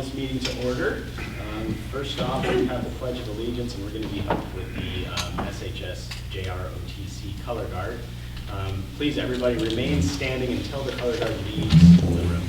this meeting to order. First off, we have the Pledge of Allegiance, and we're going to be helped with the SHS JROTC Color Guard. Please, everybody, remain standing until the Color Guard leaves the room.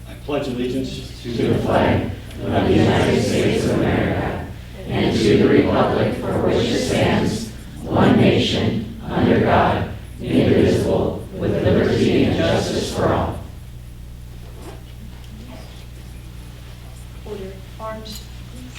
I pledge allegiance to the flag of the United States of America and to the republic for which it stands, one nation, under God, indivisible, with liberty and justice for all. Order. Arms, please.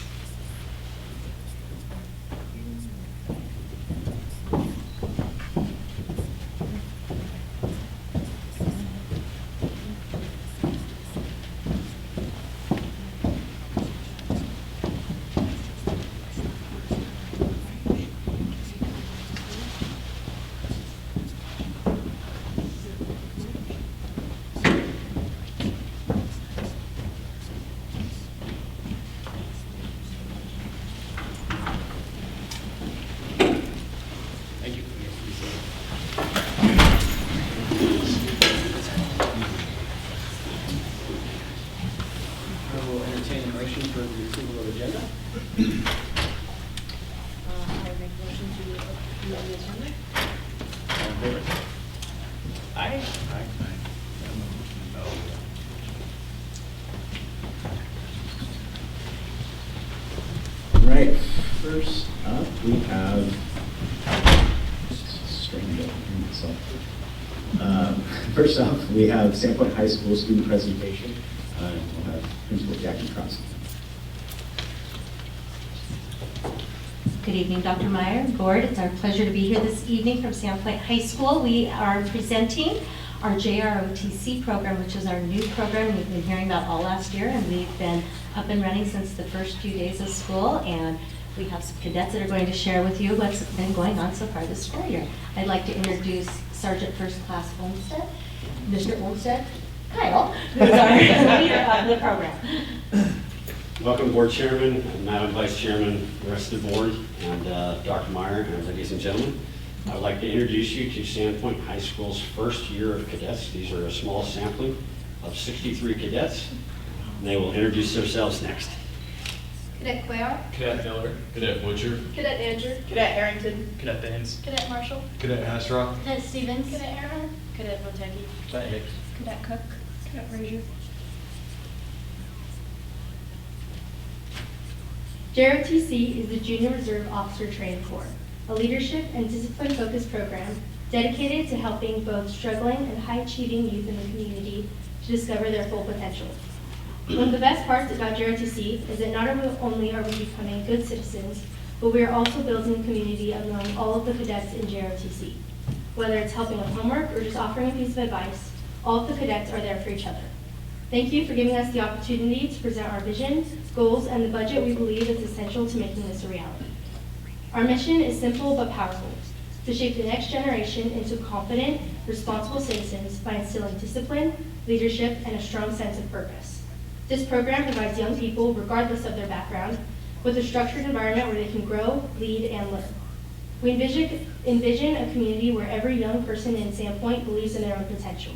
Thank you. I will entertain a motion for the approval of agenda. I make a motion to approve the agenda. All in favor? Aye. Aye. All right, first up we have, first off we have Sandpoint High School student presentation. We'll have Principal Jackie Cross. Good evening, Dr. Meyer, Board. It's our pleasure to be here this evening from Sandpoint High School. We are presenting our JROTC program, which is our new program you've been hearing about all last year, and we've been up and running since the first few days of school, and we have some cadets that are going to share with you what's been going on so far this school year. I'd like to introduce Sergeant First Class Olmstead, Mr. Olmstead, Kyle, who's our leader of the program. Welcome, Board Chairman, Madam Vice Chairman, the rest of the Board, and Dr. Meyer, and ladies and gentlemen. I would like to introduce you to Sandpoint High School's first year of cadets. These are a small sampling of 63 cadets, and they will introduce themselves next. Cadet Cuellar, Cadet Miller, Cadet Butcher, Cadet Andrew, Cadet Harrington. Cadet Baines, Cadet Marshall, Cadet Asrock, Cadet Stevens, Cadet Aaron, Cadet Motegi, Cadet Hicks. Cadet Cook, Cadet Frazier. JROTC is the Junior Reserve Officer Training Corps, a leadership and discipline-focused program dedicated to helping both struggling and high-achieving youth in the community to discover their full potential. One of the best parts about JROTC is that not only are we becoming good citizens, but we are also building a community among all of the cadets in JROTC. Whether it's helping with homework or just offering a piece of advice, all of the cadets are there for each other. Thank you for giving us the opportunity to present our vision, goals, and the budget we believe is essential to making this a reality. Our mission is simple but powerful: to shape the next generation into confident, responsible citizens by instilling discipline, leadership, and a strong sense of purpose. This program provides young people, regardless of their background, with a structured environment where they can grow, lead, and learn. We envision a community where every young person in Sandpoint believes in their own potential.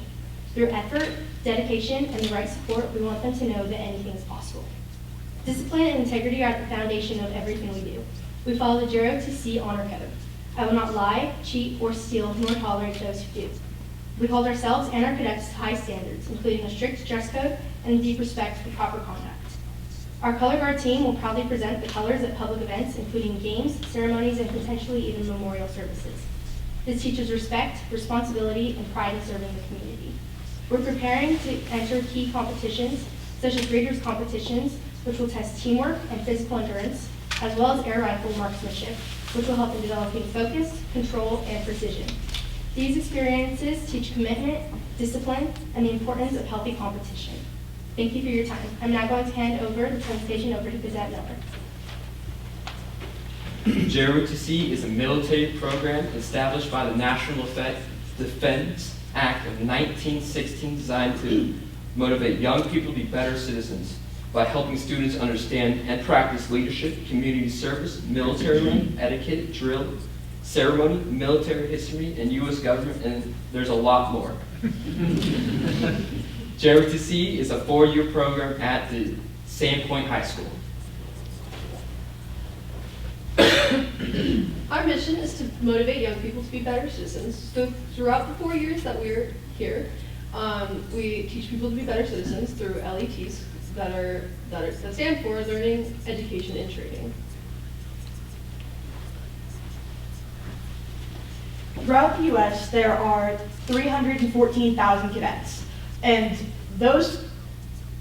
Through effort, dedication, and the right support, we want them to know that anything is possible. Discipline and integrity are at the foundation of everything we do. We follow the JROTC honor code. I will not lie, cheat, or steal, nor tolerate those who do. We hold ourselves and our cadets to high standards, including a strict dress code and deep respect for proper conduct. Our color guard team will proudly present the colors at public events, including games, ceremonies, and potentially even memorial services. This teaches respect, responsibility, and pride in serving the community. We're preparing to enter key competitions, such as Raiders competitions, which will test teamwork and physical endurance, as well as air rifle marksmanship, which will help in developing focus, control, and precision. These experiences teach commitment, discipline, and the importance of healthy competition. Thank you for your time. I'm now going to hand over the presentation over to Cadet Miller. JROTC is a military program established by the National Defense Act of 1916 designed to motivate young people to be better citizens by helping students understand and practice leadership, community service, military life, etiquette, drill, ceremony, military history, and U.S. government, and there's a lot more. JROTC is a 4-year program at the Sandpoint High School. Our mission is to motivate young people to be better citizens. So throughout the 4 years that we're here, we teach people to be better citizens through LETs that stand for Learning, Education, and Training. Throughout the U.S., there are 314,000 cadets, and those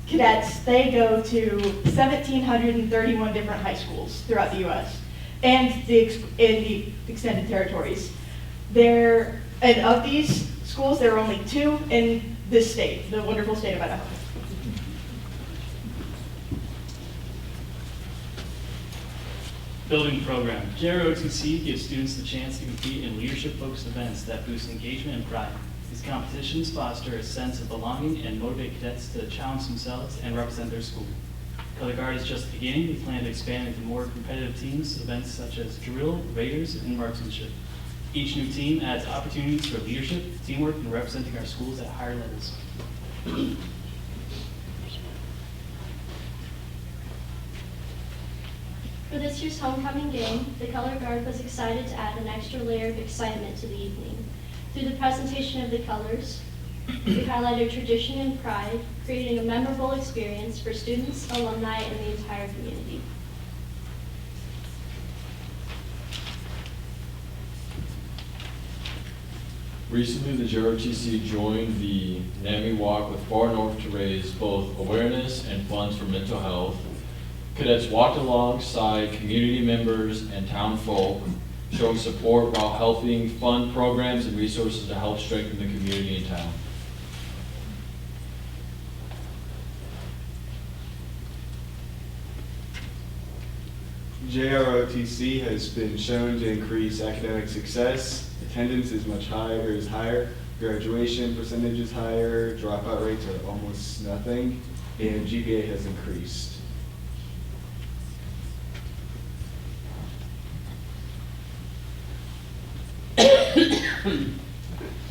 cadets, they go to 1,731 different high schools throughout the U.S. and in the extended territories. And of these schools, there are only 2 in this state, the wonderful state of Idaho. Building program. JROTC gives students the chance to compete in leadership-focused events that boost engagement and pride. These competitions foster a sense of belonging and motivate cadets to challenge themselves and represent their school. Color Guard is just the beginning. We plan to expand into more competitive teams, events such as drill, raiders, and marksmanship. Each new team adds opportunities for leadership, teamwork, and representing our schools at higher levels. For this year's homecoming game, the Color Guard was excited to add an extra layer of excitement to the evening. Through the presentation of the colors, we highlighted tradition and pride, creating a memorable experience for students, alumni, and the entire community. Recently, the JROTC joined the NAMI Walk with Far North to raise both awareness and funds for mental health. Cadets walked alongside community members and town folk, showing support while helping fund programs and resources to help strengthen the community in town. JROTC has been shown to increase academic success. Attendance is higher, graduation percentage is higher, dropout rates are almost nothing, and GPA has increased.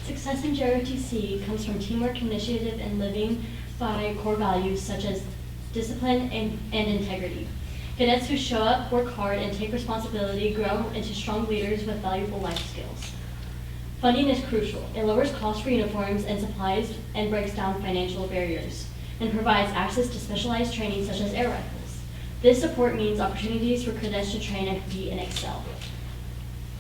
Success in JROTC comes from teamwork, initiative, and living by core values such as discipline and integrity. Cadets who show up, work hard, and take responsibility grow into strong leaders with valuable life skills. Funding is crucial. It lowers costs for uniforms and supplies and breaks down financial barriers, and provides access to specialized training such as air rifles. This support means opportunities for cadets to train and compete and excel.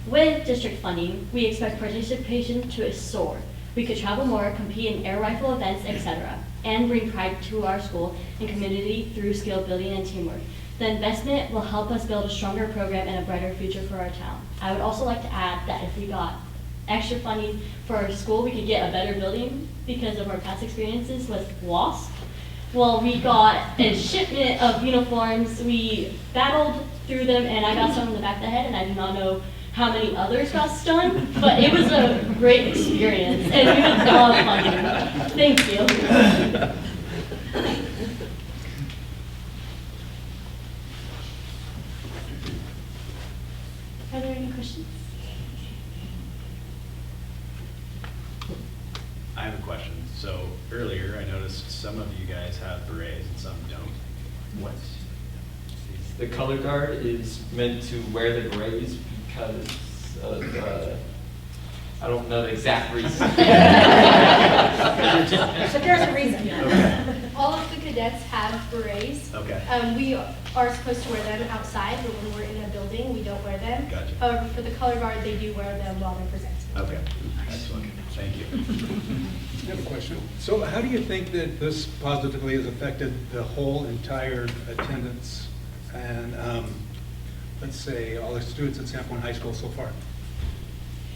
With district funding, we expect participation to soar. We could travel more, compete in air rifle events, etc., and bring pride to our school and community through skill building and teamwork. The investment will help us build a stronger program and a brighter future for our town. I would also like to add that if we got extra funding for our school, we could get a better building because of our past experiences with WASP. Well, we got a shipment of uniforms. We battled through them, and I got stung in the back of the head, and I do not know how many others got stung, but it was a great experience, and we would love funding. Thank you. Are there any questions? I have a question. So earlier, I noticed some of you guys have berets and some don't. What? The Color Guard is meant to wear the berets because of I don't know the exact reason. But there's a reason. All of the cadets have berets. Okay. We are supposed to wear them outside, but when we're in a building, we don't wear them. Gotcha. However, for the color guard, they do wear them while they're presenting. Okay, excellent, thank you. I have a question. So how do you think that this positively has affected the whole entire attendance and, let's say, all the students at Sandpoint High School so far?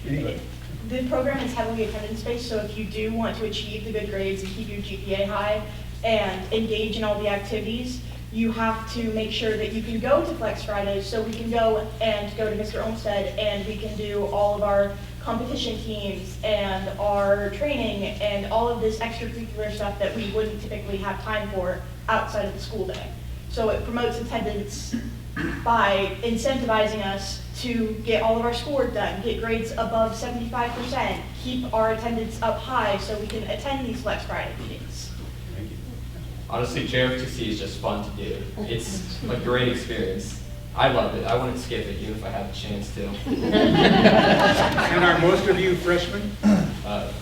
Anybody? The program is heavily attendance-based, so if you do want to achieve the good grades and keep your GPA high and engage in all the activities, you have to make sure that you can go to Flex Fridays, so we can go to Mr. Olmsted and we can do all of our competition teams and our training and all of this extracurricular stuff that we wouldn't typically have time for outside of the school day. So it promotes attendance by incentivizing us to get all of our schoolwork done, get grades above 75%, keep our attendance up high so we can attend these Flex Friday meetings. Thank you. Honestly, JROTC is just fun to do. It's a great experience. I love it. I wouldn't skip it even if I had the chance to. And are most of you freshmen? Uh,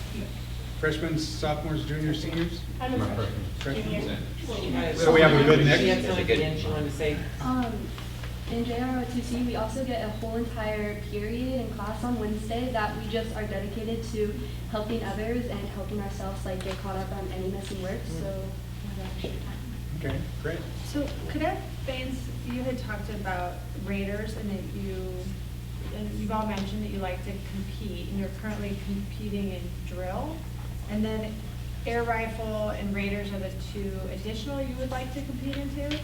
Freshmen, sophomores, juniors, seniors? I'm a Freshmen. So we have a good mix? In JROTC, we also get a whole entire period in class on Wednesday that we just are dedicated to helping others and helping ourselves like get caught up on any messy work. So we have extra time. Okay, great. So Cadet Baines, you had talked about Raiders and that you've all mentioned that you like to compete and you're currently competing in drill. And then air rifle and Raiders are the two additional you would like to compete into?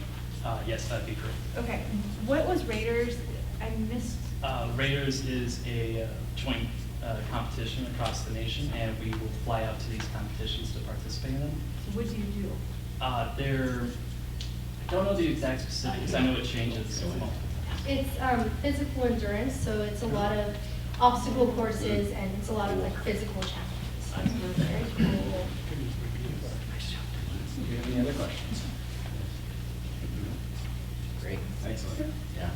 Yes, that'd be correct. Okay, what was Raiders? I missed. Raiders is a joint competition across the nation, and we will fly out to these competitions to participate in them. So what do you do? I don't know the exact specifics. I know it changes. It's physical endurance, so it's a lot of obstacle courses and it's a lot of like physical challenges. Very cool. Do you have any other questions? Great, excellent, yeah.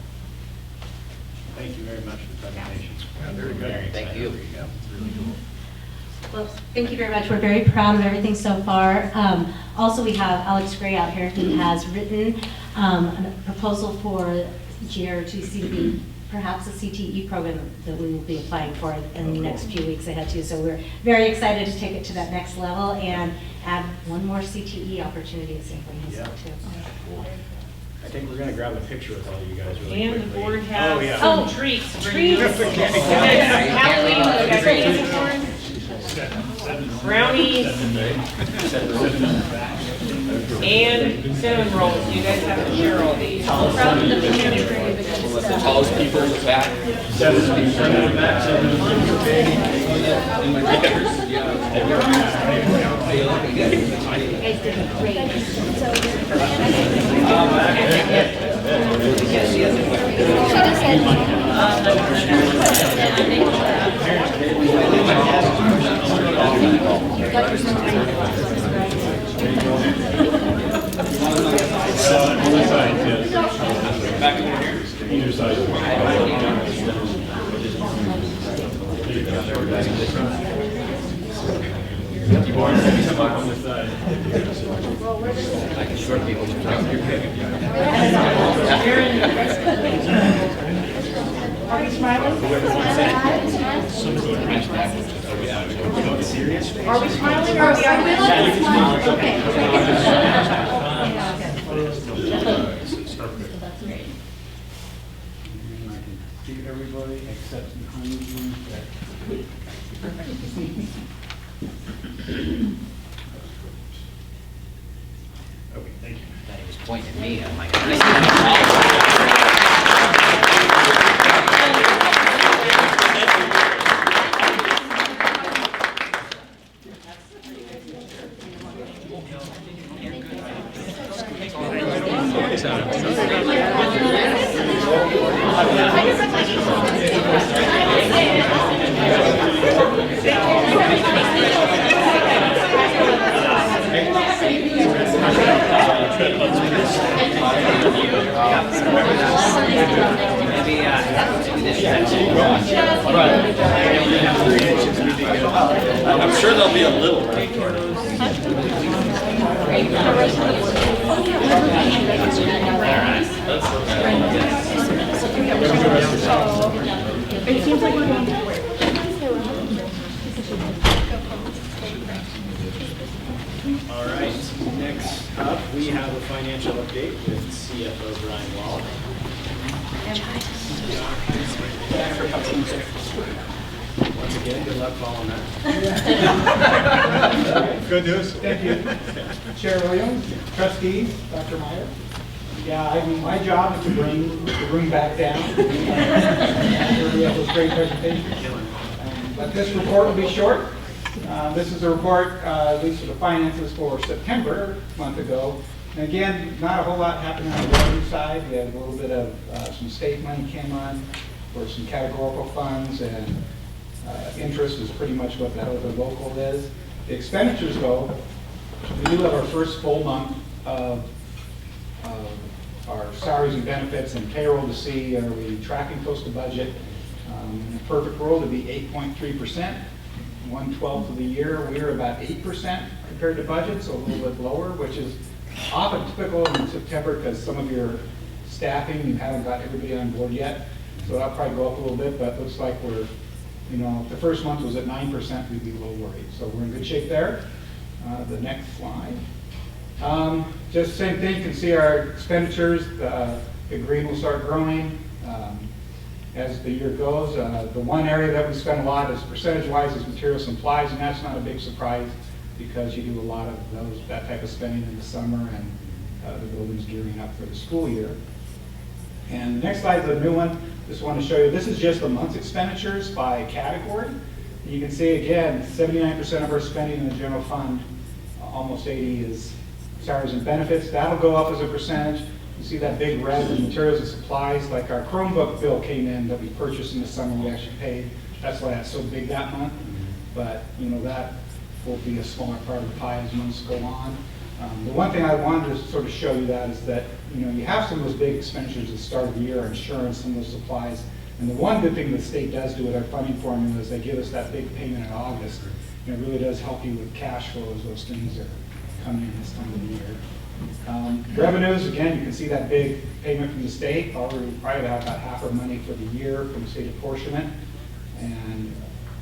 Thank you very much for the presentation. Yeah, very good. Thank you. There you go, it's really cool. Well, thank you very much. We're very proud of everything so far. Also, we have Alex Gray out here who has written a proposal for JROTC to be perhaps a CTE program that we will be applying for in the next few weeks ahead too. So we're very excited to take it to that next level and add one more CTE opportunity at Sandpoint High School too. I think we're going to grab a picture with all of you guys really quickly. And the board has Oh, yeah. some treats for you. Halloween brownies and cinnamon rolls. You guys have to share all these. the tallest people in the back. Short people. Are we smiling? Are we smiling or are we ugly? Okay. That's great. And I can see everybody except behind you. Okay, thank you. He was pointing at me. I'm like, I'm sure there'll be a little. It seems like we're going to work. All right, next up, we have a financial update with CFO Brian Wall. Once again, good luck following that. Good news. Thank you. Chair Williams, trustees, Dr. Meyer. Yeah, I mean, my job is to bring the room back down. After we have this great presentation. But this report will be short. This is a report, at least for the finances for September, a month ago. And again, not a whole lot happening on the revenue side. We had a little bit of some state money came on for some categorical funds, and interest is pretty much what the local is. The expenditures, though, we do have our first full month of our salaries and benefits and payroll to see, are we tracking close to budget? In a perfect world, it'd be 8.3%. 1/12 of the year, we're about 8% compared to budget, so a little bit lower, which is often typical in September because some of your staffing, you haven't got everybody on board yet. So that'll probably go up a little bit, but it looks like we're, you know, if the first month was at 9%, we'd be a little worried. So we're in good shape there. The next slide. Just the same thing, you can see our expenditures, the green will start growing as the year goes. The one area that we spend a lot is percentage-wise is materials and supplies, and that's not a big surprise because you do a lot of that type of spending in the summer, and the building's gearing up for the school year. And the next slide is a new one. Just want to show you, this is just the month's expenditures by category. And you can see again, 79% of our spending in the general fund, almost 80 is salaries and benefits. That'll go up as a percentage. You see that big red in materials and supplies, like our Chromebook bill came in that we purchased in the summer, we actually paid. That's why that's so big that month. But you know, that will be a smaller part of the pie as months go on. The one thing I wanted to sort of show you that is that, you know, you have some of those big expenditures at the start of the year, insurance, some of those supplies. And the one good thing the state does do with our funding formula is they give us that big payment in August. And it really does help you with cash flows. Those things are coming in this time of the year. Revenues, again, you can see that big payment from the state. Already probably have about half our money for the year from the state apportionment. And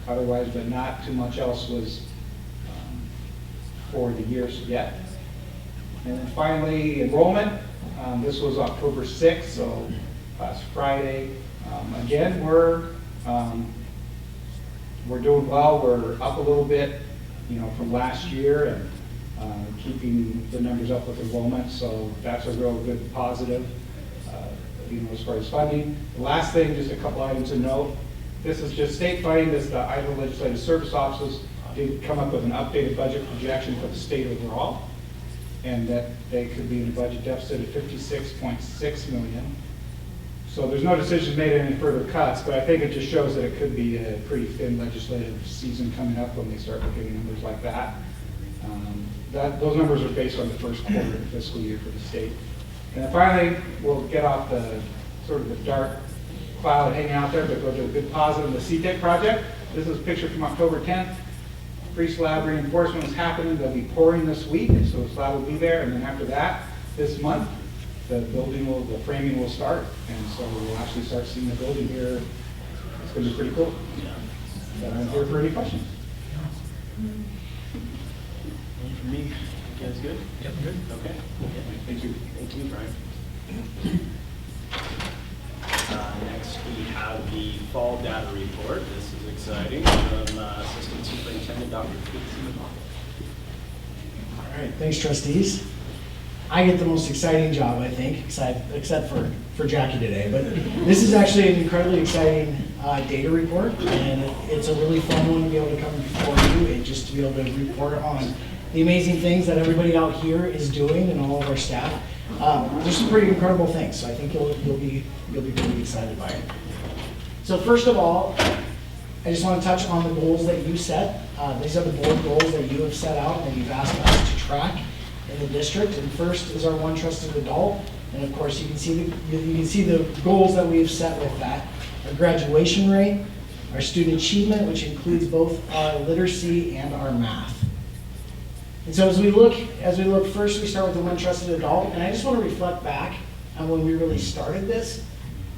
otherwise, but not too much else was for the years yet. And then finally, enrollment. This was October 6th, so last Friday. Again, we're doing well. We're up a little bit, you know, from last year, and keeping the numbers up with enrollment. So that's a real good positive, you know, as far as funding. The last thing, just a couple items to note. This is just state funding. This the Idaho Legislative Service Offices did come up with an updated budget projection for the state overall, and that they could be in a budget deficit of $56.6 million. So there's no decision made on any further cuts, but I think it just shows that it could be a pretty thin legislative season coming up when they start looking at numbers like that. Those numbers are based on the first quarter of the fiscal year for the state. And then finally, we'll get off the sort of the dark cloud hanging out there, but go to a good positive, the CTEC project. This is a picture from October 10th. Pre-slab reinforcement is happening. They'll be pouring this week, so the slab will be there. And then after that, this month, the framing will start. And so we'll actually start seeing the building here. It's going to be pretty cool. So I'm here for any questions. For me, you guys good? Yep, good. Okay. Thank you. Thank you, Brian. Next, we have the fall data report. This is exciting from Assistant Superintendent Dr. Casey. All right, thanks, trustees. I get the most exciting job, I think, except for Jackie today. But this is actually an incredibly exciting data report, and it's a really fun one to be able to come before you and just to be able to report on the amazing things that everybody out here is doing and all of our staff. There's some pretty incredible things, so I think you'll be pretty excited by it. So first of all, I just want to touch on the goals that you set. These are the board goals that you have set out and you've asked us to track in the district. And first is our one trusted adult. And of course, you can see the goals that we've set with that. Our graduation rate, our student achievement, which includes both our literacy and our math. And so as we look first, we start with the one trusted adult, and I just want to reflect back on when we really started this.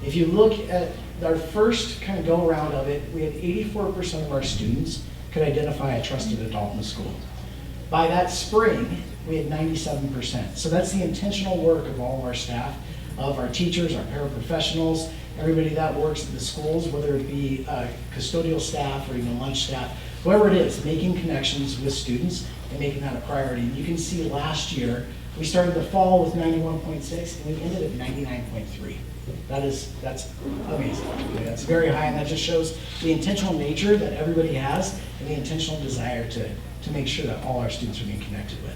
If you look at our first kind of go around of it, we had 84% of our students could identify a trusted adult in the school. By that spring, we had 97%. So that's the intentional work of all of our staff, of our teachers, our paraprofessionals, everybody that works at the schools, whether it be custodial staff or even lunch staff, whoever it is, making connections with students and making that a priority. And you can see last year, we started the fall with 91.6 and we ended at 99.3. That's amazing. That's very high, and that just shows the intentional nature that everybody has and the intentional desire to make sure that all our students are being connected with.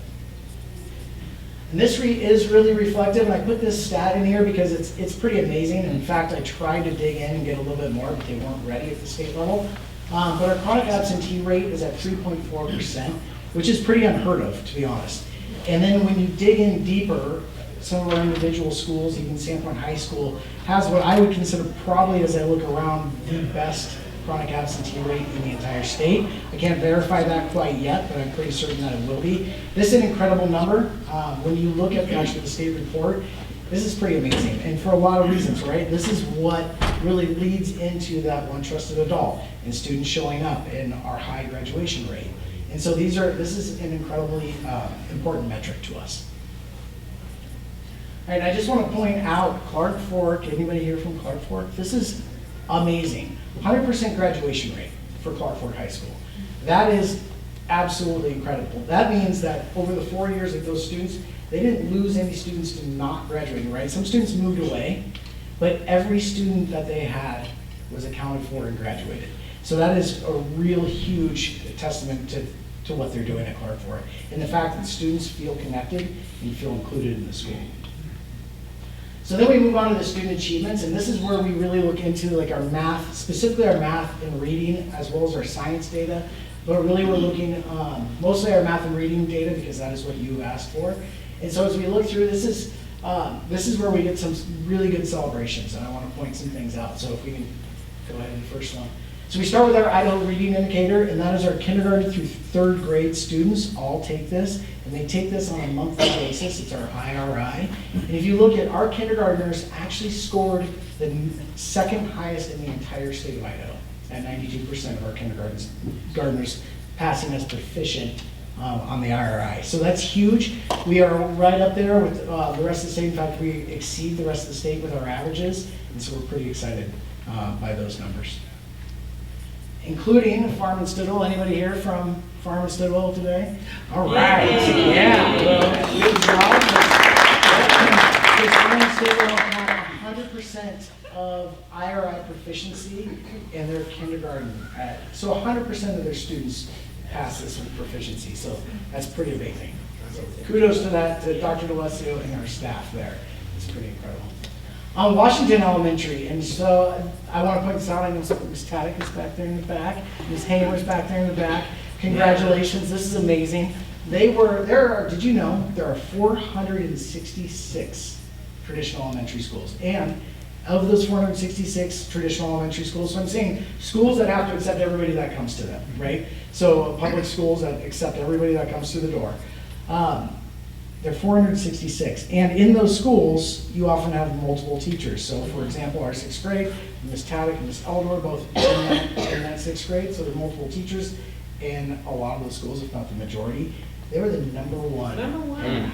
And this is really reflective, and I put this stat in here because it's pretty amazing. In fact, I tried to dig in and get a little bit more, but they weren't ready at the state level. But our chronic absentee rate is at 3.4%, which is pretty unheard of, to be honest. And then when you dig in deeper, some of our individual schools, even Sandpoint High School, has what I would consider probably, as I look around, the best chronic absentee rate in the entire state. I can't verify that quite yet, but I'm pretty certain that it will be. This is an incredible number. When you look at actually the state report, this is pretty amazing, and for a lot of reasons, right? This is what really leads into that one trusted adult and students showing up in our high graduation rate. And so this is an incredibly important metric to us. All right, I just want to point out Clark Fork. Anybody here from Clark Fork? This is amazing. 100% graduation rate for Clark Fork High School. That is absolutely incredible. That means that over the 4 years of those students, they didn't lose any students to not graduating, right? Some students moved away, but every student that they had was accounted for and graduated. So that is a real huge testament to what they're doing at Clark Fork, and the fact that students feel connected and feel included in the school. So then we move on to the student achievements, and this is where we really look into like our math, specifically our math and reading, as well as our science data. But really we're looking mostly our math and reading data because that is what you asked for. And so as we look through, this is where we get some really good celebrations, and I want to point some things out. So if we can go ahead to the first one. So we start with our Idaho Reading Indicator, and that is our kindergarten through third grade students all take this, and they take this on a monthly basis. It's our IRI. And if you look at our kindergartners actually scored the second highest in the entire state of Idaho at 92% of our kindergartners passing as proficient on the IRI. So that's huge. We are right up there with the rest of the state. In fact, we exceed the rest of the state with our averages, and so we're pretty excited by those numbers. Including Farm and Stidwell. Anybody here from Farm and Stidwell today? All right. Yeah. Well, good job. Farm and Stidwell have 100% of IRI proficiency in their kindergarten. So 100% of their students pass this with proficiency. So that's pretty amazing. So kudos to that, to Dr. DeLessio and our staff there. It's pretty incredible. Washington Elementary, and so I want to point this out. I know Ms. Taddick is back there in the back. Ms. Hamer's back there in the back. Congratulations, this is amazing. Did you know, there are 466 traditional elementary schools. And of those 466 traditional elementary schools, so I'm saying schools that have to accept everybody that comes to them, right? So public schools that accept everybody that comes through the door. There are 466, and in those schools, you often have multiple teachers. So, for example, our 6th grade, Ms. Taddick and Ms. Eldor both in that 6th grade, so there are multiple teachers in a lot of those schools, if not the majority. They were the number one. Number one. And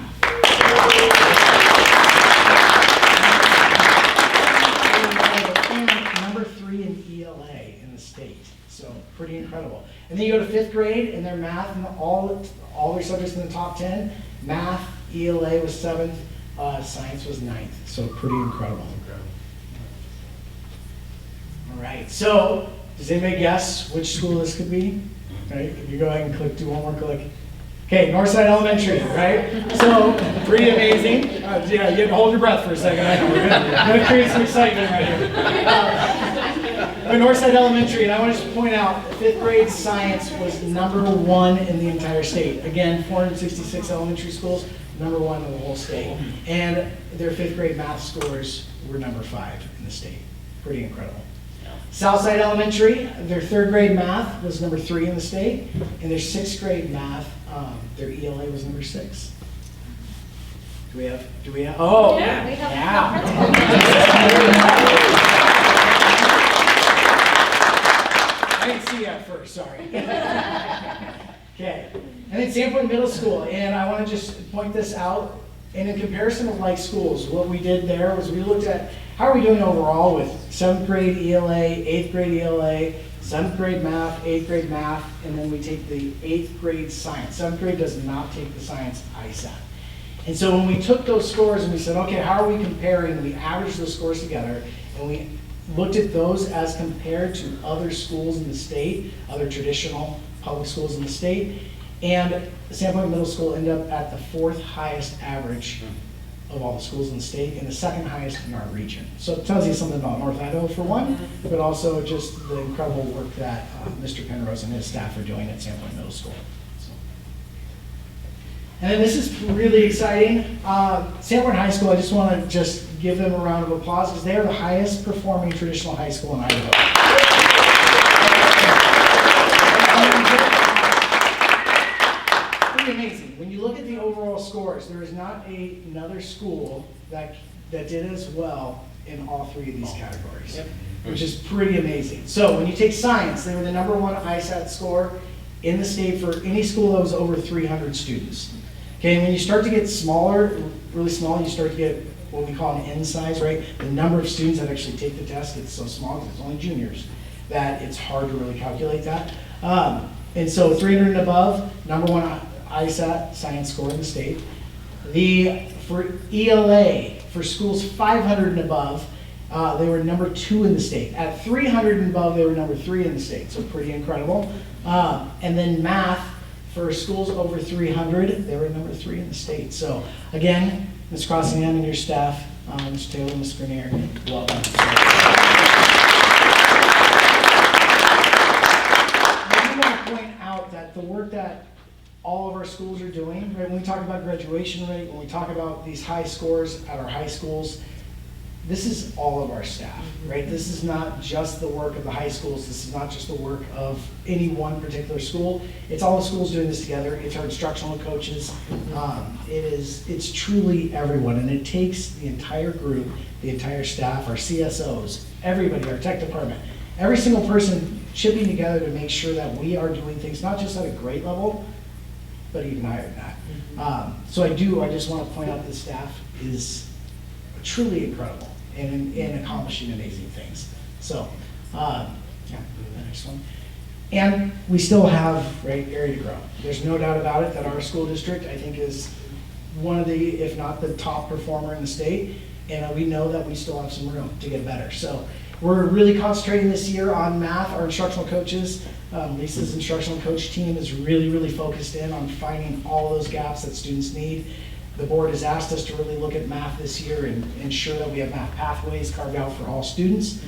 number 3 in ELA in the state. So pretty incredible. And then you go to 5th grade, and their math and all their subjects in the top 10. Math, ELA was 7th, science was 9th. So pretty incredible. All right, so does anybody guess which school this could be? Right, if you go ahead and do one more click. Okay, Northside Elementary, right? So pretty amazing. Yeah, you have to hold your breath for a second. I know, we're gonna create some excitement right here. But Northside Elementary, and I want to just point out, 5th grade science was number 1 in the entire state. Again, 466 elementary schools, #1 in the whole state. And their 5th grade math scores were #5 in the state. Pretty incredible. Southside Elementary, their 3rd grade math was #3 in the state, and their 6th grade math, their ELA was #6. Do we have, oh, Yeah, we have- yeah. I didn't see that first, sorry. Okay, and then Sandpoint Middle School, and I want to just point this out, and in comparison of like schools, what we did there was we looked at how are we doing overall with 7th grade ELA, 8th grade ELA, 7th grade math, 8th grade math, and then we take the 8th grade science. 7th grade does not take the science ISAT. And so when we took those scores and we said, okay, how are we comparing? We averaged those scores together, and we looked at those as compared to other schools in the state, other traditional public schools in the state, and Sandpoint Middle School ended up at the 4th highest average of all the schools in the state and the 2nd highest in our region. So it tells you something about North Idaho for one, but also just the incredible work that Mr. Penrose and his staff are doing at Sandpoint Middle School. So. And then this is really exciting. Sandpoint High School, I just want to just give them a round of applause because they are the highest performing traditional high school in Idaho. Pretty amazing. When you look at the overall scores, there is not another school that did as well in all 3 of these categories, which is pretty amazing. So when you take science, they were the #1 ISAT score in the state for any school that was over 300 students. Okay, and when you start to get smaller, really small, you start to get what we call an N size, right? The number of students that actually take the test gets so small because it's only juniors that it's hard to really calculate that. And so 300 and above, #1 ISAT science score in the state. For ELA, for schools 500 and above, they were #2 in the state. At 300 and above, they were #3 in the state, so pretty incredible. And then math, for schools over 300, they were #3 in the state. So again, Ms. Crossingham and your staff, Mr. Taylor, Ms. Grenier, welcome. I want to point out that the work that all of our schools are doing, right? When we talk about graduation rate, when we talk about these high scores at our high schools, this is all of our staff, right? This is not just the work of the high schools. This is not just the work of any one particular school. It's all the schools doing this together. It's our instructional coaches. It's truly everyone, and it takes the entire group, the entire staff, our CSOs, everybody, our tech department, every single person chipping together to make sure that we are doing things not just at a grade level, but even higher than that. So I just want to point out the staff is truly incredible and accomplishing amazing things. So, yeah, the next one. And we still have, right, area to grow. There's no doubt about it that our school district, I think, is one of the, if not the top performer in the state, and we know that we still have some room to get better. So we're really concentrating this year on math. Our instructional coaches, Lisa's instructional coach team is really focused in on finding all those gaps that students need. The board has asked us to really look at math this year and ensure that we have math pathways carved out for all students.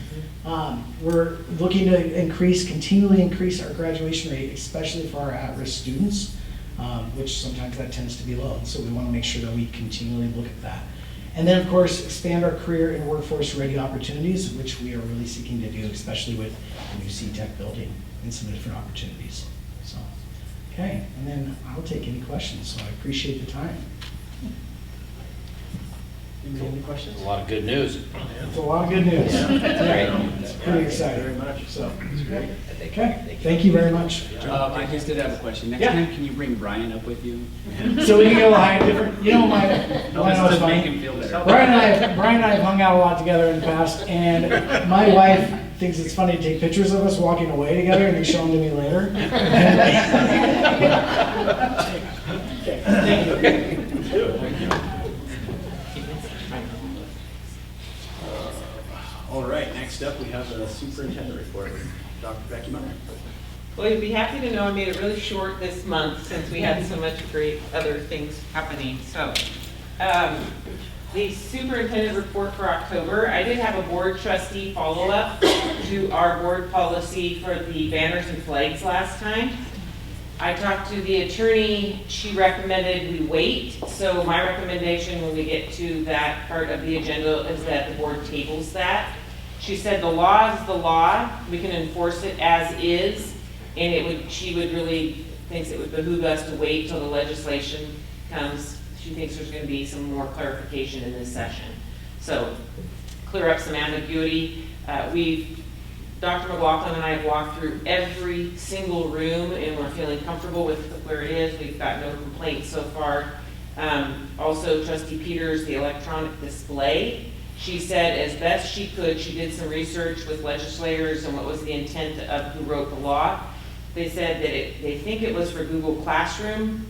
We're looking to continually increase our graduation rate, especially for our at-risk students, which sometimes that tends to be low. And so we want to make sure that we continually look at that. And then, of course, expand our career and workforce ready opportunities, which we are really seeking to do, especially with the new C-Tech building and some different opportunities. So, okay, and then I'll take any questions, so I appreciate the time. Any questions? A lot of good news. It's a lot of good news. Yeah. It's pretty exciting. Very much. So, it's great. Okay, thank you very much. I just did have a question. Next time, can you bring Brian up with you? So we can go high different, you know, Just to make him feel better. Brian and I have hung out a lot together in the past, and my wife thinks it's funny to take pictures of us walking away together and then show them to me later. Thank you. All right, next up we have the superintendent report. Dr. Becky Meyer. Well, you'll be happy to know I made it really short this month since we had so much great other things happening. So, the superintendent report for October, I did have a board trustee follow-up to our board policy for the banners and flags last time. I talked to the attorney, she recommended we wait. So my recommendation when we get to that part of the agenda is that the board tables that. She said the law is the law, we can enforce it as is, and she would really thinks it would behoove us to wait till the legislation comes. She thinks there's going to be some more clarification in this session. So clear up some ambiguity. Dr. McLaughlin and I have walked through every single room and we're feeling comfortable with where it is. We've got no complaints so far. Also, Trustee Peters, the electronic display, she said as best she could, she did some research with legislators and what was the intent of who wrote the law. They said that they think it was for Google Classroom,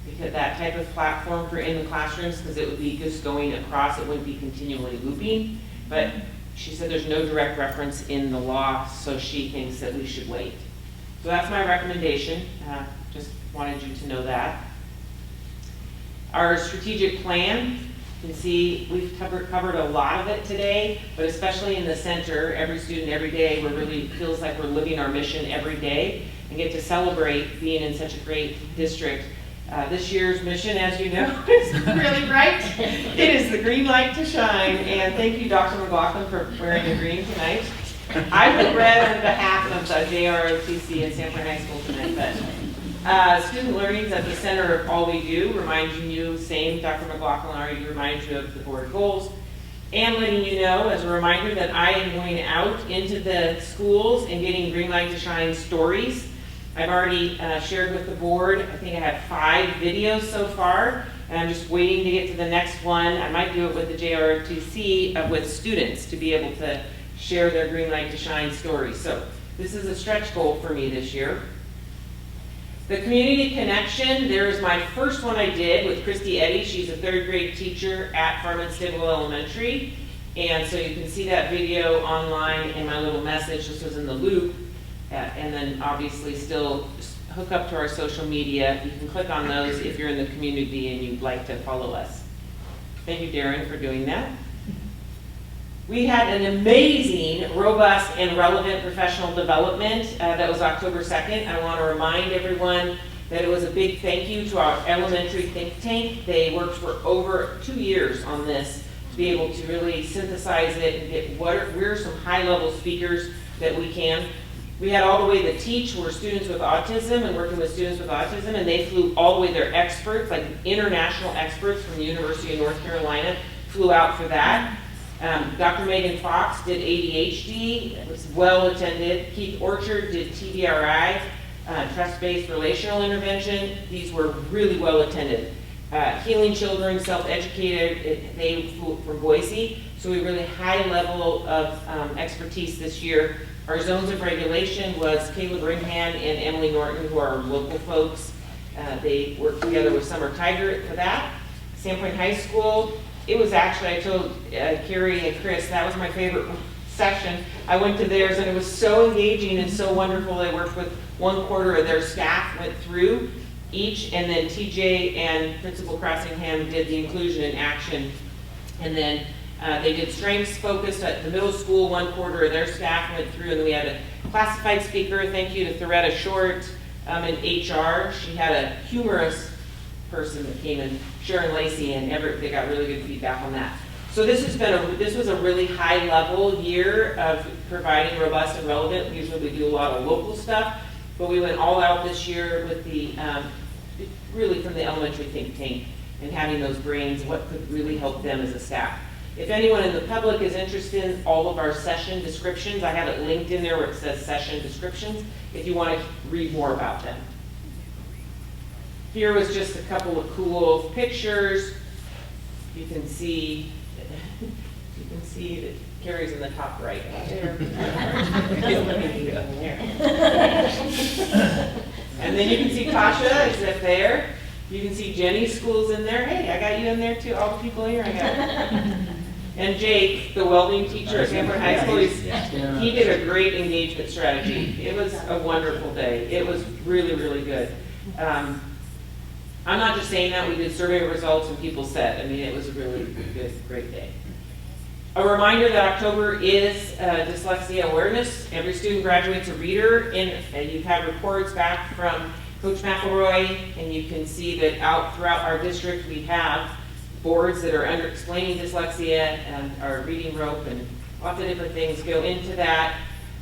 because that type of platform for in the classrooms, because it would be just going across, it wouldn't be continually looping. But she said there's no direct reference in the law, so she thinks that we should wait. So that's my recommendation. Just wanted you to know that. Our strategic plan, you can see we've covered a lot of it today, but especially in the center, every student, every day, we're really feels like we're living our mission every day and get to celebrate being in such a great district. This year's mission, as you know, is really bright. It is the green light to shine, and thank you, Dr. McLaughlin, for wearing the green tonight. I would read on behalf of the JROTC and Sanford High School tonight, but student learning is at the center of all we do, reminding you, same Dr. McLaughlin already reminded you of the board goals, and letting you know, as a reminder, that I am going out into the schools and getting green light to shine stories. I've already shared with the board, I think I have 5 videos so far, and I'm just waiting to get to the next one. I might do it with the JROTC with students to be able to share their green light to shine stories. So this is a stretch goal for me this year. The community connection, there's my first one I did with Christy Eddy. She's a 3rd grade teacher at Farman-Stigwell Elementary. And so you can see that video online in my little message. This was in the loop. And then obviously still hook up to our social media. You can click on those if you're in the community and you'd like to follow us. Thank you, Darren, for doing that. We had an amazing, robust, and relevant professional development. That was October 2nd. I want to remind everyone that it was a big thank you to our elementary think tank. They worked for over 2 years on this to be able to really synthesize it and get where are some high-level speakers that we can. We had all the way to teach were students with autism and working with students with autism, and they flew all the way, they're experts, like international experts from the University of North Carolina, flew out for that. Dr. Megan Fox did ADHD, it was well attended. Keith Orchard did TBRI, trust-based relational intervention. These were really well attended. Healing Children, self-educated, they flew from Boise, so we really high level of expertise this year. Our zones of regulation was Caleb Ringhan and Emily Norton, who are our local folks. They worked together with Summer Tiger for that. Sandpoint High School, it was actually, I told Carrie and Chris, that was my favorite session. I went to theirs and it was so engaging and so wonderful. They worked with 1/4 of their staff, went through each, and then TJ and Principal Crossingham did the inclusion in action. And then they did strengths focused at the middle school, 1/4 of their staff went through, and then we had a classified speaker. Thank you to Thoretta Short in HR. She had a humorous person that came in, Sharon Lacey, and they got really good feedback on that. So this was a really high level year of providing robust and relevant. Usually we do a lot of local stuff, but we went all out this year with the, really from the elementary think tank and having those brains, what could really help them as a staff. If anyone in the public is interested in all of our session descriptions, I have it linked in there where it says session descriptions, if you want to read more about them. Here was just a couple of cool pictures. You can see that Carrie's in the top right there. And then you can see Tasha is up there. You can see Jenny's school's in there. Hey, I got you in there too. All the people here, I got you. And Jake, the welding teacher at Sanford High School, he did a great engagement strategy. It was a wonderful day. It was really, really good. I'm not just saying that. We did survey results and people said, I mean, it was a really good, great day. A reminder that October is Dyslexia Awareness. Every student graduates a reader, and you've had reports back from Coach McElroy, and you can see that out throughout our district, we have boards that are under explaining dyslexia and our reading rope, and lots of different things go into that.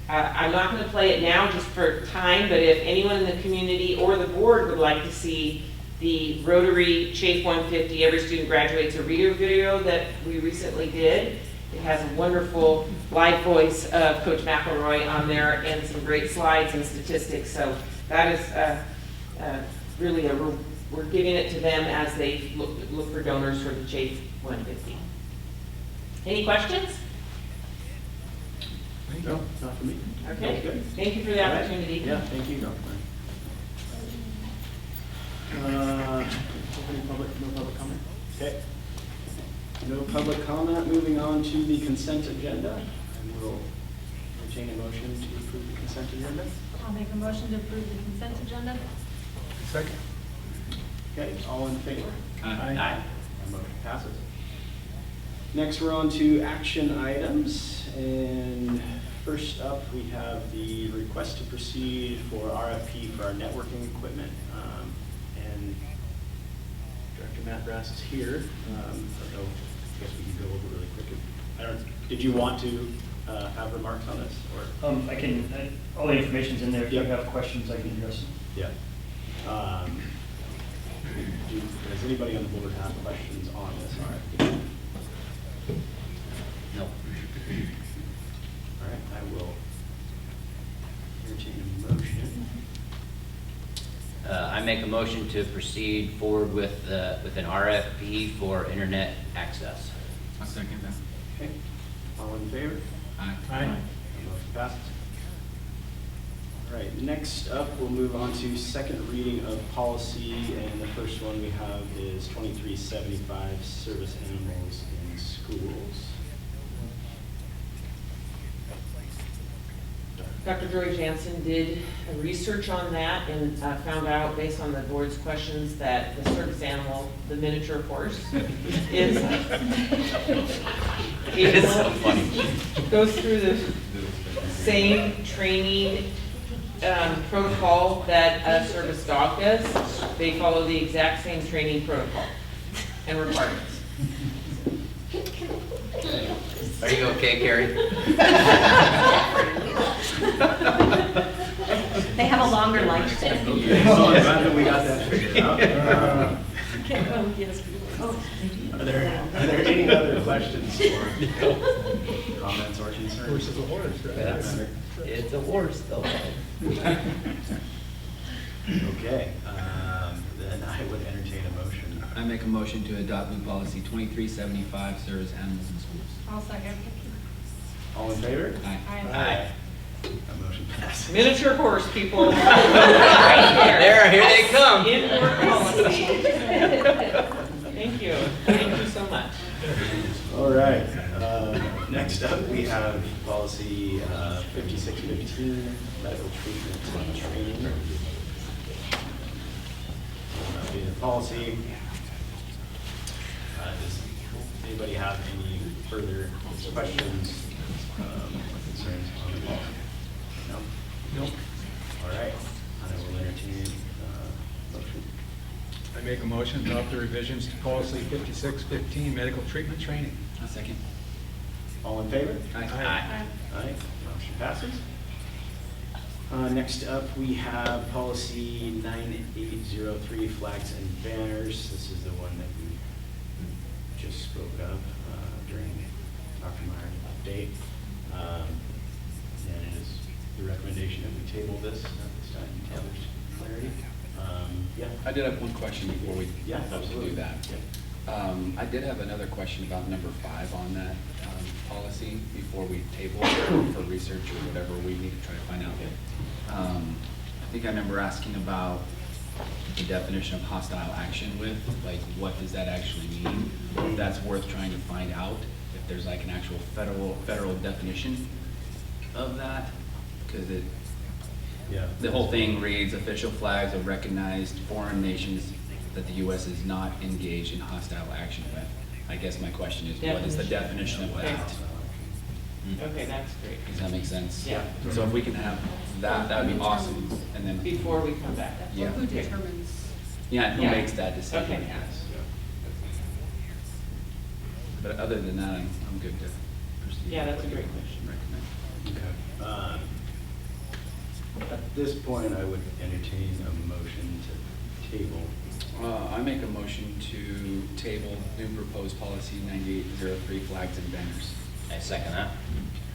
I'm not going to play it now just for time, but if anyone in the community or the board would like to see the Rotary Chafe 150 Every Student Graduates a Reader video that we recently did, it has a wonderful live voice of Coach McElroy on there and some great slides and statistics. So that is really we're giving it to them as they look for donors for the Chafe 150. Any questions? No, not for me. Okay. Good. Thank you for the opportunity. Yeah, thank you, Dr. Any public, no public comment? Okay. No public comment. Moving on to the consent agenda, and we'll entertain a motion to approve the consent agenda. I'll make a motion to approve the consent agenda. Second. Okay, all in favor? Aye. The motion passes. Next, we're on to action items, and first up, we have the request to proceed for RFP for our networking equipment. And Director Matt Brass is here. I don't know, I guess we can go over really quick. Did you want to have remarks on this, or? I can, all the information's in there. If you have questions, I can address them. Yeah. Does anybody on the board have questions on this RFP? No. All right, I will entertain a motion. I make a motion to proceed forward with an RFP for internet access. I'll second that. Okay, all in favor? Aye. Motion passes. All right, next up, we'll move on to second reading of policy, and the first one we have is 2375, service animals in schools. Dr. Joy Jansen did research on that and found out, based on the board's questions, that the service animal, the miniature horse, is It is so funny. Goes through the same training protocol that a service dog does. They follow the exact same training protocol and requirements. Are you okay, Carrie? They have a longer lifespan. So I'm glad that we got that figured out. Are there any other questions or comments or concerns? Horse is a horse, right? It's a horse, though. Okay, then I would entertain a motion. I make a motion to adopt new policy 2375, service animals in schools. I'll second. All in favor? Aye. Aye. A motion passes. Miniature horse, people. Right There, here they come. Indoor policy. Thank you. Thank you so much. All right, next up, we have policy 5615, medical treatment and training. That'll be the policy. Does anybody have any further questions, concerns on the policy? No? Nope. All right, I will entertain motion. I make a motion to adopt the revisions to policy 5615, medical treatment training. I'll second. All in favor? Aye. Aye, motion passes. Next up, we have policy 9803, flags and banners. This is the one that we just spoke of during Dr. Meyer's update. And it is the recommendation that we table this at this time to have clarity. Yeah. I did have one question before we absolutely do that. I did have another question about number 5 on that policy before we table it for research or whatever we need to try to find out. I think I remember asking about the definition of hostile action with, like, what does that actually mean? If that's worth trying to find out, if there's like an actual federal definition of that, because the whole thing reads official flags of recognized foreign nations that the U.S. is not engaged in hostile action with. I guess my question is, what is the definition of that? Okay, that's great. Does that make sense? Yeah. So if we can have that, that would be awesome, and then. Before we come back. Yeah. Who determines? Yeah, who Yeah. makes that decision? Okay. Yes. But other than that, I'm good to proceed. Yeah, that's a with what great you question. recommend. At this point, I would entertain a motion to table. I make a motion to table new proposed policy 9803, flags and banners. I second that.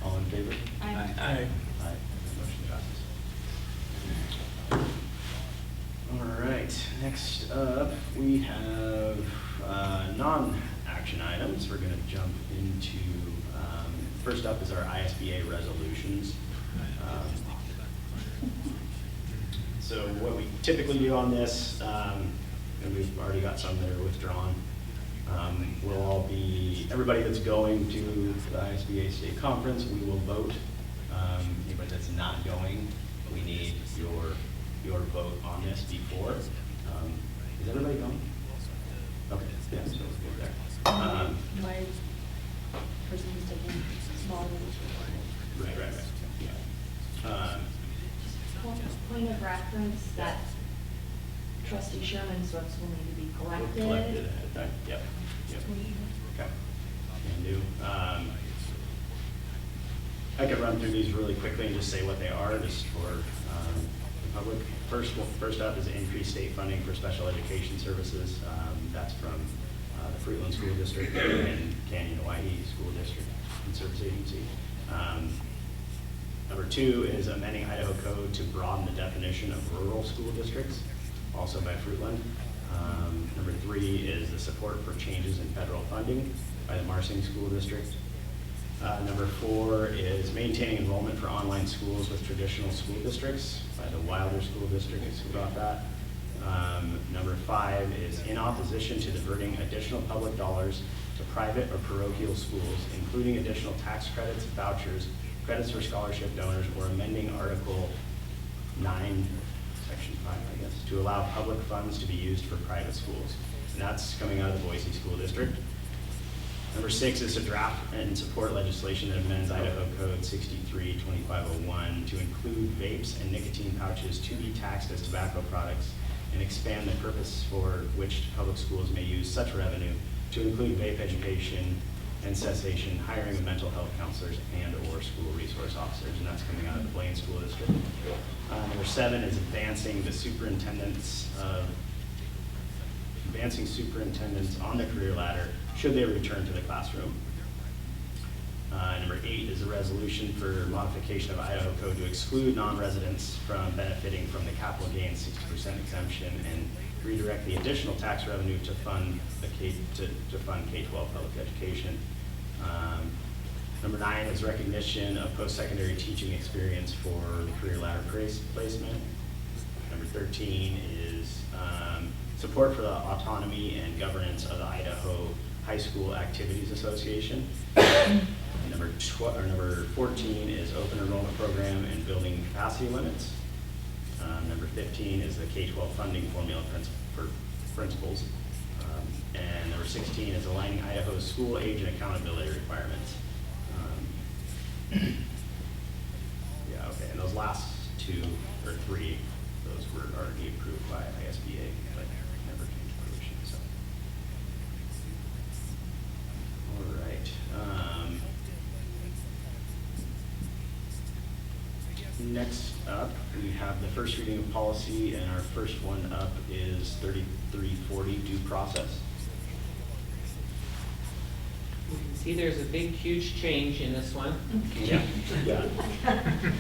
All in favor? Aye. Aye. Motion passes. All right, next up, we have non-action items. We're going to jump into, first up is our ISBA resolutions. So what we typically do on this, and we've already got some that are withdrawn, we'll all be, everybody that's going to the ISBA state conference, we will vote. Anybody that's not going, we need your vote on this before. Is everybody going? Okay, yeah, so we're good there. My person who's taking small ones. Right. Yeah. Point of reference that trustee Sherman's votes will need to be collected. Collected ahead of time, yep. Okay. Can do. I could run through these really quickly and just say what they are, just for the public. First up is increased state funding for special education services. That's from the Fruitland School District and Canyon Hawaii School District and Service Agency. Number two is amending Idaho code to broaden the definition of rural school districts, also by Fruitland. Number three is the support for changes in federal funding by the Marsing School District. Number four is maintaining enrollment for online schools with traditional school districts by the Wilder School District. Who got that? Number five is in opposition to diverting additional public dollars to private or parochial schools, including additional tax credits, vouchers, credits for scholarship donors, or amending Article 9, Section 5, I guess, to allow public funds to be used for private schools. And that's coming out of the Boise School District. Number six is to draft and support legislation that amends Idaho Code 63-2501 to include vapes and nicotine pouches to be taxed as tobacco products and expand the purpose for which public schools may use such revenue to include vape education and cessation, hiring of mental health counselors and/or school resource officers, and that's coming out of the Blaine School District. Number seven is advancing superintendents on the career ladder should they return to the classroom. Number eight is a resolution for modification of Idaho code to exclude non-residents from benefiting from the capital gains 60% exemption and redirect the additional tax revenue to fund K-12 public education. Number nine is recognition of post-secondary teaching experience for the career ladder placement. Number 13 is support for the autonomy and governance of the Idaho High School Activities Association. Number 14 is open enrollment program and building capacity limits. Number 15 is the K-12 funding formula for principals. And number 16 is aligning Idaho's school age and accountability requirements. Yeah, okay, and those last two, or three, those were already approved by ISBA, but never came to fruition, so. All right. Next up, we have the first reading of policy, and our first one up is 3340, due process. You can see there's a big, huge change in this one. Yeah. Yeah.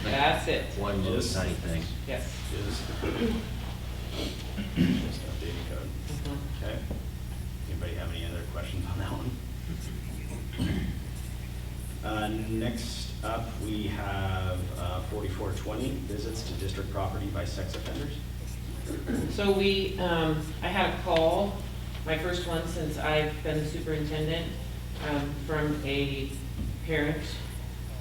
That's it. One little tiny thing. Yes. Just updating code. Okay. Anybody have any other questions on that one? Next up, we have 4420, visits to district property by sex offenders. So I had a call, my first one since I've been the superintendent, from a parent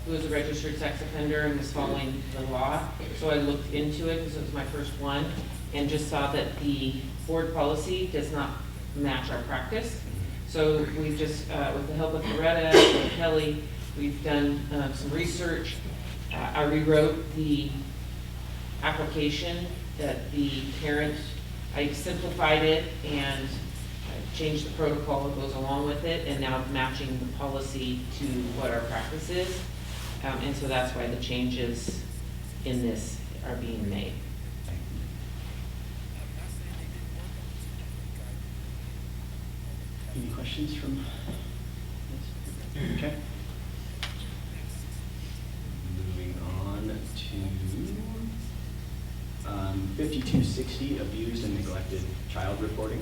who was a registered sex offender and was following the law. So I looked into it because it was my first one and just saw that the board policy does not match our practice. So we've just, with the help of Loretta and Kelly, We've done some research. I rewrote the application that the parent, I simplified it and changed the protocol that goes along with it, and now matching the policy to what our practice is. And so that's why the changes in this are being made. Any questions from? Okay. Moving on to 5260, abused and neglected child reporting.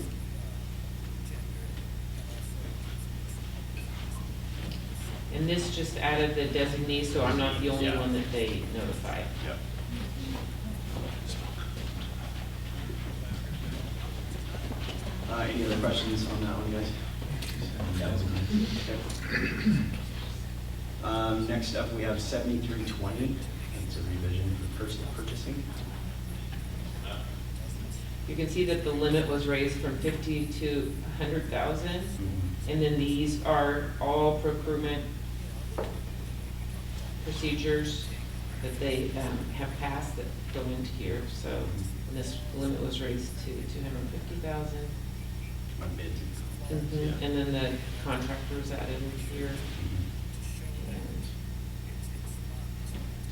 And this just added the designee, so I'm not the only one that they notify. Yep. Any other questions on that one, guys? Okay. Next up, we have 7320. It's a revision for personal purchasing. You can see that the limit was raised from 50 to 100,000, and then these are all procurement procedures that they have passed that go into here. So this limit was raised to 250,000. On bids. Mm-hmm. And then the contractor was added in here. And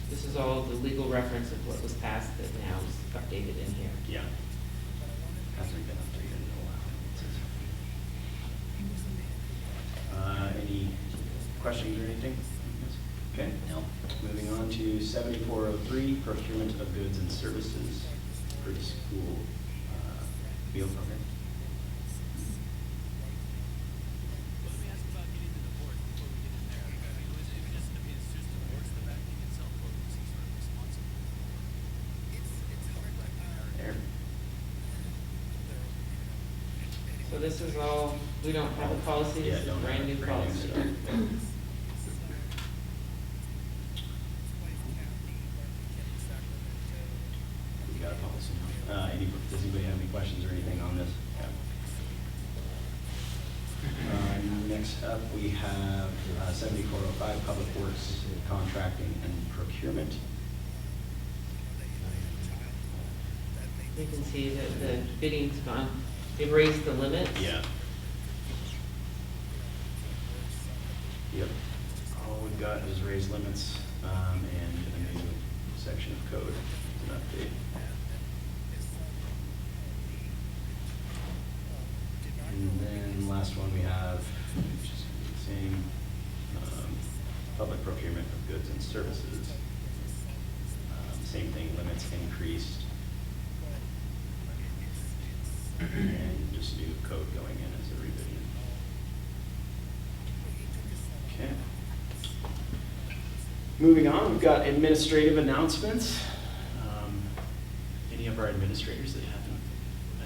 this is all the legal reference of what was passed that now is updated in here. Yeah. Hasn't been updated in a while. Any questions or anything? Okay. No. Moving on to 7403, procurement of goods and services for the school field program. So this is all, we don't have a policy, this is a brand new policy. We got a policy now. Does anybody have any questions or anything on this? Yeah. Next up, we have 7405, Public Works, Contracting and Procurement. You can see that the bidding's gone, they've raised the limits. Yeah. Yep. All we've got is raised limits and a new section of code, an update. And then last one we have, which is the same, public procurement of goods and services. Same thing, limits increased. And just new code going in as a revision. Okay. Moving on, we've got administrative announcements. Any of our administrators that haven't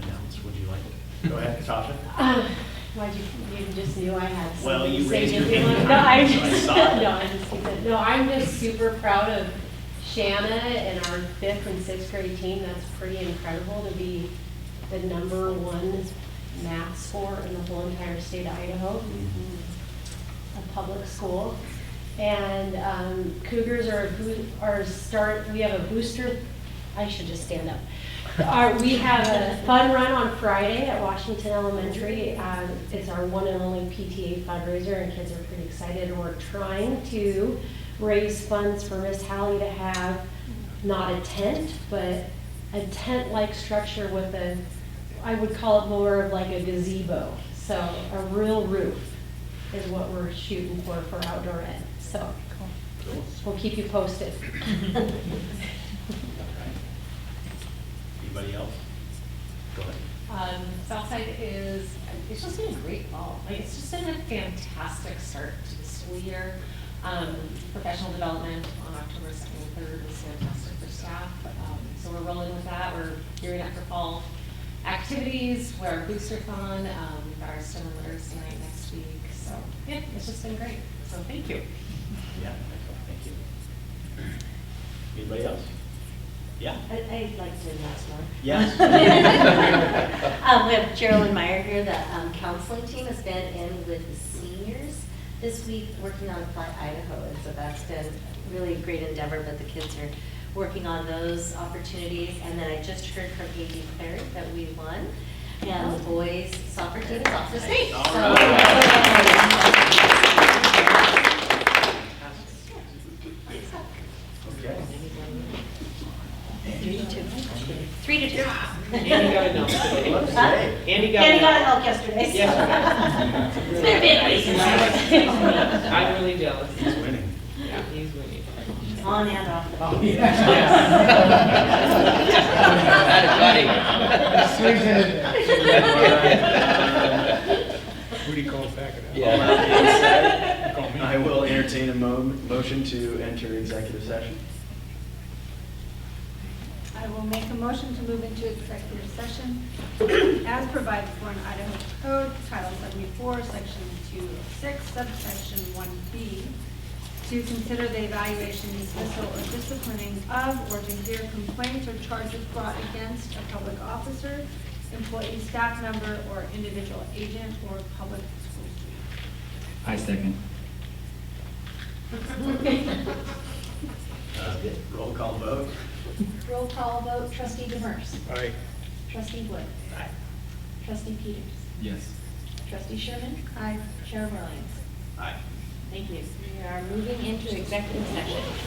announced, would you like to? Go ahead, Tasha. Why'd you just knew I had something Well, you to say raised your if you hand. wanted- So I saw it. No, I'm just teasing. No, I'm just super proud of Shanna and our 5th and 6th grade team. That's pretty incredible to be the #1 math score in the whole entire state of Idaho, a public school. And Cougars we have a booster, I should just stand up. We have a fun run on Friday at Washington Elementary. It's our one and only PTA fundraiser, and kids are pretty excited. And we're trying to raise funds for Miss Hallie to have not a tent, but a tent-like structure with I would call it more of like a gazebo. So a real roof is what we're shooting for outdoor ed. So we'll keep you posted. Anybody else? Go ahead. Southside it's just been a great fall. Like, it's just been a fantastic start to the school year. Professional development on October 2nd and 3rd was fantastic for staff. So we're rolling with that. We're gearing up for fall activities. We're our booster-thon. We've got our STEM and literacy night next week. So yeah, it's just been great. So thank you. Yeah, thank you. Anybody else? Yeah. I'd like to announce more. Yes. We have Geraldine Meyer here. The counseling team has been in with the seniors this week working on Fly Idaho, and so that's been really a great endeavor, but the kids are working on those opportunities. And then I just heard from A.D. Clary that we won, and the boys soccer team is off to state. All So- Okay. 3 to 2. Andy got a note today. Huh? Andy got Andy a got a note. help yesterday. Yes, It's been a big week. I'm really jealous. He's winning. Yeah, he's winning. On and off. Oh, Who do you call back? All that being said, I will entertain a motion to enter executive session. I will make a motion to move into executive session as provided for in Idaho Code, Title 74, Section 206, subsection 1B, to consider the evaluation, dismissal, or disciplining of, or to hear complaints or charges brought against a public officer, employee, staff member, or individual agent, or public school student. I second. Roll call vote. Roll call vote, trustee Demers. Aye. Trustee Wood. Aye. Trustee Peters. Yes. Trustee Sherman. Aye. Chair Williams. Aye. Thank you. We are moving into executive session.